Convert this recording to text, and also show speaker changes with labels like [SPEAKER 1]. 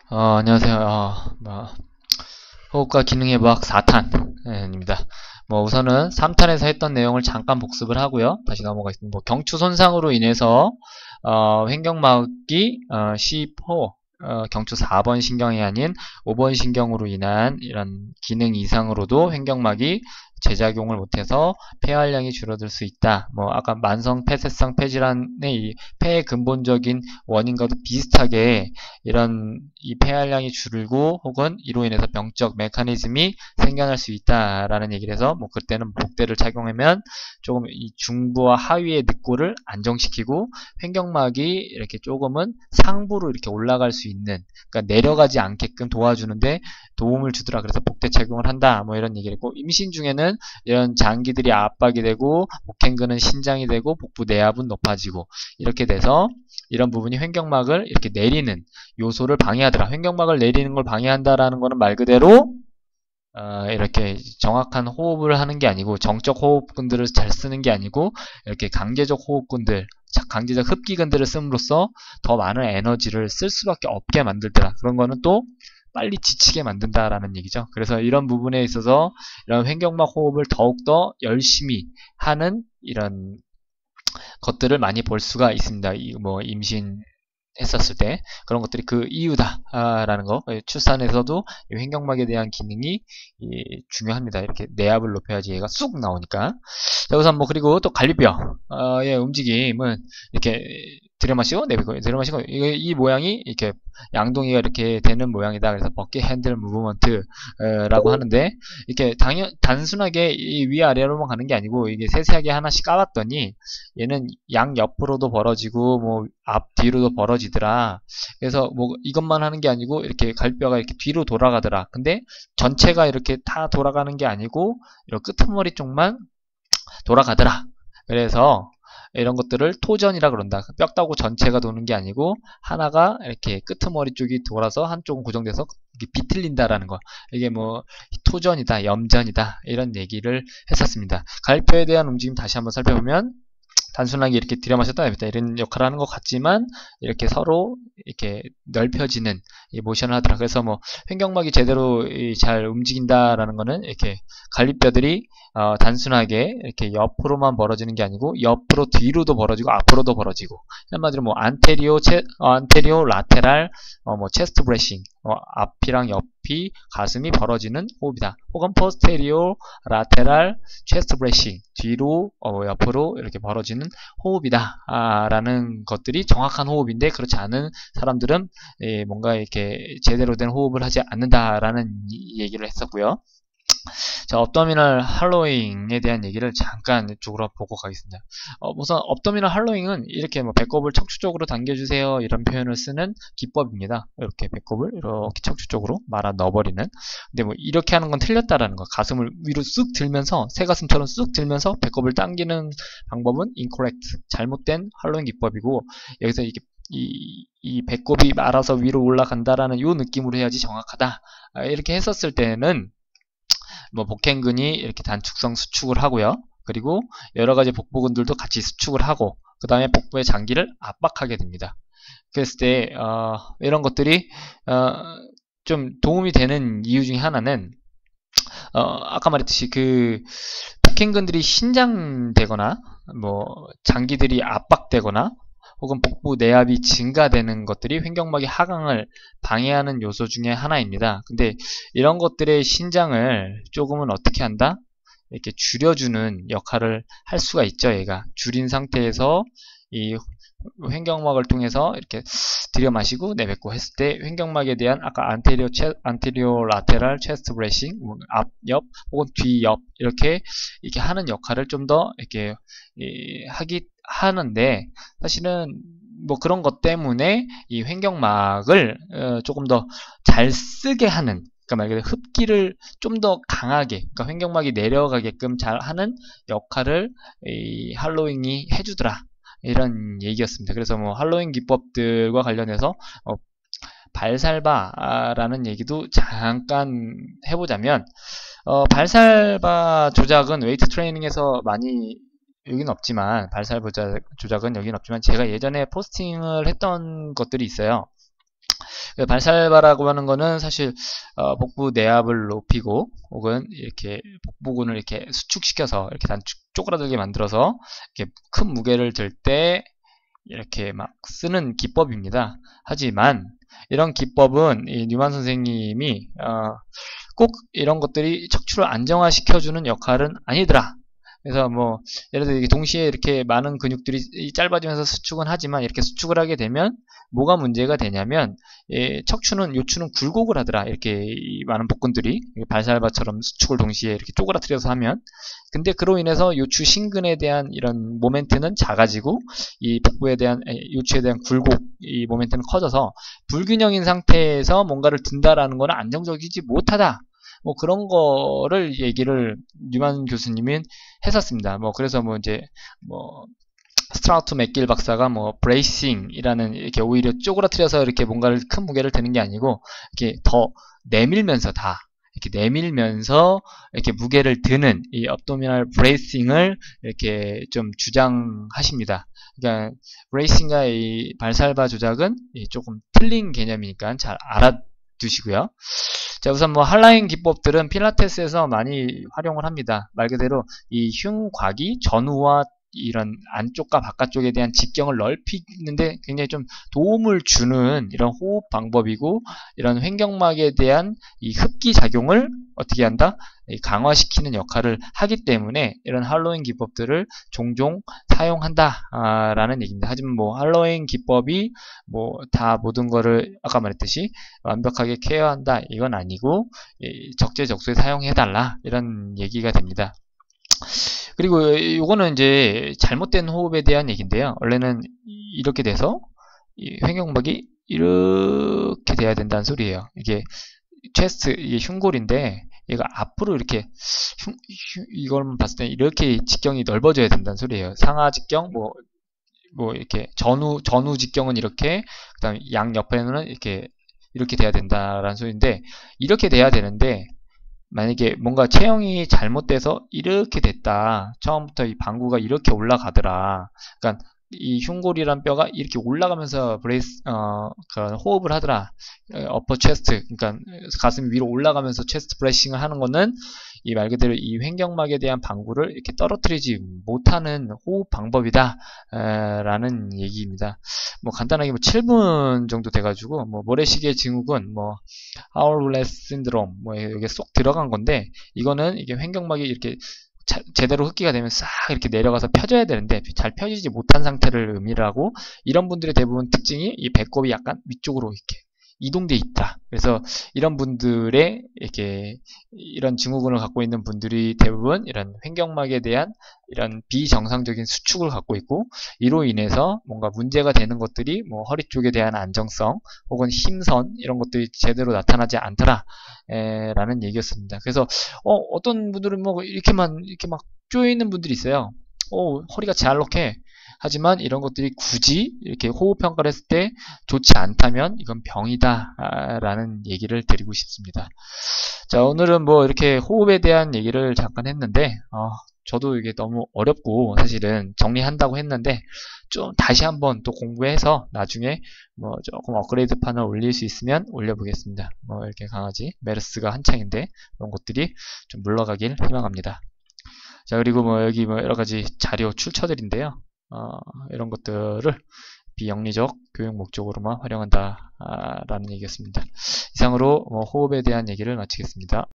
[SPEAKER 1] 안녕하세요. 호흡과 기능의 과학 4탄입니다. 우선은 3탄에서 했던 내용을 잠깐 복습을 하고요. 다시 넘어가겠습니다. 경추 손상으로 인해서, 횡격막이, C4, 경추 4번 신경이 아닌 5번 신경으로 인한 이런 기능 이상으로도 횡격막이 제작용을 못해서 폐활량이 줄어들 수 있다. 아까 만성 폐쇄성 폐질환의 이 폐의 근본적인 원인과도 비슷하게 이런 이 폐활량이 줄고 혹은 이로 인해서 병적 메커니즘이 생겨날 수 있다라는 얘기를 해서 그때는 복대를 착용하면 조금 이 중부와 하위의 늑골을 안정시키고 횡격막이 이렇게 조금은 상부로 이렇게 올라갈 수 있는, 그러니까 내려가지 않게끔 도와주는데 도움을 주더라. 그래서 복대 착용을 한다. 이런 얘기를 했고, 임신 중에는 이런 장기들이 압박이 되고 복행근은 신장이 되고 복부 내압은 높아지고 이렇게 돼서 이런 부분이 횡격막을 이렇게 내리는 요소를 방해하더라. 횡격막을 내리는 걸 방해한다라는 거는 말 그대로 이렇게 정확한 호흡을 하는 게 아니고, 정적 호흡근들을 잘 쓰는 게 아니고 이렇게 강제적 호흡근들, 강제적 흡기근들을 씀으로써 더 많은 에너지를 쓸 수밖에 없게 만들더라. 그런 거는 또 빨리 지치게 만든다라는 얘기죠. 그래서 이런 부분에 있어서 이런 횡격막 호흡을 더욱더 열심히 하는 이런 것들을 많이 볼 수가 있습니다. 임신 했었을 때 그런 것들이 그 이유다라는 거. 출산에서도 이 횡격막에 대한 기능이 중요합니다. 이렇게 내압을 높여야지 얘가 쑥 나오니까. 자, 우선 그리고 또 갈비뼈의 움직임은 이렇게 들여마시고 내뱉고 들여마시고, 이 모양이 이렇게 양동이가 이렇게 되는 모양이다. 그래서 버킷 핸들 무브먼트라고 하는데, 이렇게 단순하게 이 위아래로만 가는 게 아니고 이게 세세하게 하나씩 까봤더니 얘는 양 옆으로도 벌어지고 앞 뒤로도 벌어지더라. 그래서 이것만 하는 게 아니고 이렇게 갈비뼈가 이렇게 뒤로 돌아가더라. 근데 전체가 이렇게 다 돌아가는 게 아니고 이렇게 끄트머리 쪽만 돌아가더라. 그래서 이런 것들을 토전이라 그런다. 뼈 따고 전체가 도는 게 아니고 하나가 이렇게 끄트머리 쪽이 돌아서 한쪽은 고정돼서 이게 비틀린다라는 거. 이게 토전이다, 염전이다, 이런 얘기를 했었습니다. 갈비뼈에 대한 움직임 다시 한번 살펴보면, 단순하게 이렇게 들여마셨다 내뱉다 이런 역할을 하는 것 같지만 이렇게 서로 이렇게 넓혀지는 이 모션을 하더라. 그래서 횡격막이 제대로 잘 움직인다라는 거는 이렇게 갈비뼈들이 단순하게 이렇게 옆으로만 벌어지는 게 아니고 옆으로 뒤로도 벌어지고 앞으로도 벌어지고, 한마디로 안테리오 라테랄 체스트 브레싱, 앞이랑 옆이 가슴이 벌어지는 호흡이다. 혹은 포스테리오 라테랄 체스트 브레싱, 뒤로 옆으로 이렇게 벌어지는 호흡이다 라는 것들이 정확한 호흡인데, 그렇지 않은 사람들은 뭔가 이렇게 제대로 된 호흡을 하지 않는다라는 얘기를 했었고요. 자, 업도미널 할로잉에 대한 얘기를 잠깐 이쪽으로 보고 가겠습니다. 우선 업도미널 할로잉은 이렇게 배꼽을 척추 쪽으로 당겨주세요 이런 표현을 쓰는 기법입니다. 이렇게 배꼽을 이렇게 척추 쪽으로 말아 넣어버리는. 근데 이렇게 하는 건 틀렸다라는 거. 가슴을 위로 쑥 들면서, 새가슴처럼 쑥 들면서 배꼽을 당기는 방법은 incorrect, 잘못된 할로잉 기법이고, 여기서 이게 이 배꼽이 말아서 위로 올라간다라는 요 느낌으로 해야지 정확하다. 이렇게 했었을 때는 복행근이 이렇게 단축성 수축을 하고요. 그리고 여러가지 복부근들도 같이 수축을 하고, 그 다음에 복부의 장기를 압박하게 됩니다. 그랬을 때 이런 것들이 좀 도움이 되는 이유 중에 하나는, 아까 말했듯이 그 복행근들이 신장되거나 장기들이 압박되거나 혹은 복부 내압이 증가되는 것들이 횡격막의 하강을 방해하는 요소 중에 하나입니다. 근데 이런 것들의 신장을 조금은 어떻게 한다? 이렇게 줄여주는 역할을 할 수가 있죠. 얘가 줄인 상태에서 이 횡격막을 통해서 이렇게 들여마시고 내뱉고 했을 때 횡격막에 대한 아까 안테리오 라테랄 체스트 브레싱, 앞, 옆 혹은 뒤, 옆 이렇게 하는 역할을 좀 더 이렇게 하는데, 사실은 그런 것 때문에 이 횡격막을 조금 더 잘 쓰게 하는, 그러니까 말 그대로 흡기를 좀 더 강하게, 그러니까 횡격막이 내려가게끔 잘 하는 역할을 이 할로잉이 해주더라, 이런 얘기였습니다. 그래서 할로잉 기법들과 관련해서 발살바라는 얘기도 잠깐 해보자면, 발살바 조작은 웨이트 트레이닝에서 많이 여긴 없지만, 발살바 조작은 여긴 없지만 제가 예전에 포스팅을 했던 것들이 있어요. 발살바라고 하는 거는 사실 복부 내압을 높이고 혹은 이렇게 복부근을 이렇게 수축시켜서 이렇게 쪼그라들게 만들어서 이렇게 큰 무게를 들 때 이렇게 막 쓰는 기법입니다. 하지만 이런 기법은 이 뉴만 선생님이 꼭 이런 것들이 척추를 안정화시켜주는 역할은 아니더라. 그래서 뭐 예를 들어 동시에 이렇게 많은 근육들이 짧아지면서 수축은 하지만 이렇게 수축을 하게 되면 뭐가 문제가 되냐면 요추는 굴곡을 하더라. 이렇게 많은 복근들이 발살바처럼 수축을 동시에 이렇게 쪼그라뜨려서 하면, 근데 그로 인해서 요추 신근에 대한 이런 모멘트는 작아지고 이 복부에 대한 요추에 대한 굴곡 이 모멘트는 커져서 불균형인 상태에서 뭔가를 든다라는 거는 안정적이지 못하다. 뭐 그런 거를 얘기를 뉴만 교수님은 했었습니다. 뭐 그래서 뭐 이제 뭐 스트라우트 맥길 박사가 뭐 브레이싱이라는 이렇게 오히려 쪼그라뜨려서 이렇게 뭔가를 큰 무게를 드는 게 아니고 이렇게 더 내밀면서 이렇게 내밀면서 이렇게 무게를 드는 이 업도미널 브레이싱을 이렇게 좀 주장하십니다. 그러니까 브레이싱과 이 발살바 조작은 조금 틀린 개념이니까 잘 알아두시고요. 자, 우선 뭐 한라인 기법들은 필라테스에서 많이 활용을 합니다. 말 그대로 이 흉곽이 전후와 이런 안쪽과 바깥쪽에 대한 직경을 넓히는데 굉장히 좀 도움을 주는 이런 호흡 방법이고, 이런 횡격막에 대한 이 흡기 작용을 어떻게 한다? 강화시키는 역할을 하기 때문에 이런 할로잉 기법들을 종종 사용한다라는 얘기입니다. 하지만 뭐 할로잉 기법이 뭐 다 모든 거를 아까 말했듯이 완벽하게 케어한다 이건 아니고 적재적소에 사용해달라 이런 얘기가 됩니다. 그리고 이거는 이제 잘못된 호흡에 대한 얘기인데요. 원래는 이렇게 돼서 이 횡격막이 이렇게 돼야 된다는 소리예요. 이게 이게 흉골인데 얘가 앞으로 이렇게 이걸 봤을 때 이렇게 직경이 넓어져야 된다는 소리예요. 상하 직경 뭐 이렇게 전후 직경은 이렇게, 그다음에 양 옆에는 이렇게 돼야 된다라는 소리인데, 이렇게 돼야 되는데 만약에 뭔가 체형이 잘못돼서 이렇게 됐다. 처음부터 이 방구가 이렇게 올라가더라. 그러니까 이 흉골이란 뼈가 이렇게 올라가면서 호흡을 하더라. 어퍼 체스트, 그러니까 가슴 위로 올라가면서 체스트 브레싱을 하는 거는 이 말 그대로 이 횡격막에 대한 방구를 이렇게 떨어뜨리지 못하는 호흡 방법이다 라는 얘기입니다. 뭐 간단하게 뭐 7분 정도 돼가지고 뭐 모래시계 증후군, 뭐 하울레스 신드롬 뭐 여기 쏙 들어간 건데, 이거는 이게 횡격막이 이렇게 제대로 흡기가 되면 싹 이렇게 내려가서 펴져야 되는데 잘 펴지지 못한 상태를 의미를 하고, 이런 분들의 대부분 특징이 이 배꼽이 약간 위쪽으로 이렇게 이동돼 있다. 그래서 이런 분들의 이런 증후군을 갖고 있는 분들이 대부분 이런 횡격막에 대한 이런 비정상적인 수축을 갖고 있고, 이로 인해서 뭔가 문제가 되는 것들이 뭐 허리 쪽에 대한 안정성 혹은 힘선 이런 것들이 제대로 나타나지 않더라 라는 얘기였습니다. 그래서 어떤 분들은 뭐 이렇게 막 쪼여 있는 분들이 있어요. 허리가 잘록해. 하지만 이런 것들이 굳이 이렇게 호흡 평가를 했을 때 좋지 않다면 이건 병이다 라는 얘기를 드리고 싶습니다. 자, 오늘은 뭐 이렇게 호흡에 대한 얘기를 잠깐 했는데 저도 이게 너무 어렵고 사실은 정리한다고 했는데 좀 다시 한번 또 공부해서 나중에 뭐 조금 업그레이드판을 올릴 수 있으면 올려보겠습니다. 뭐 이렇게 강아지 메르스가 한창인데 그런 것들이 좀 물러가길 희망합니다. 자, 그리고 뭐 여기 뭐 여러가지 자료 출처들인데요. 이런 것들을 비영리적 교육 목적으로만 활용한다 라는 얘기였습니다. 이상으로 호흡에 대한 얘기를 마치겠습니다.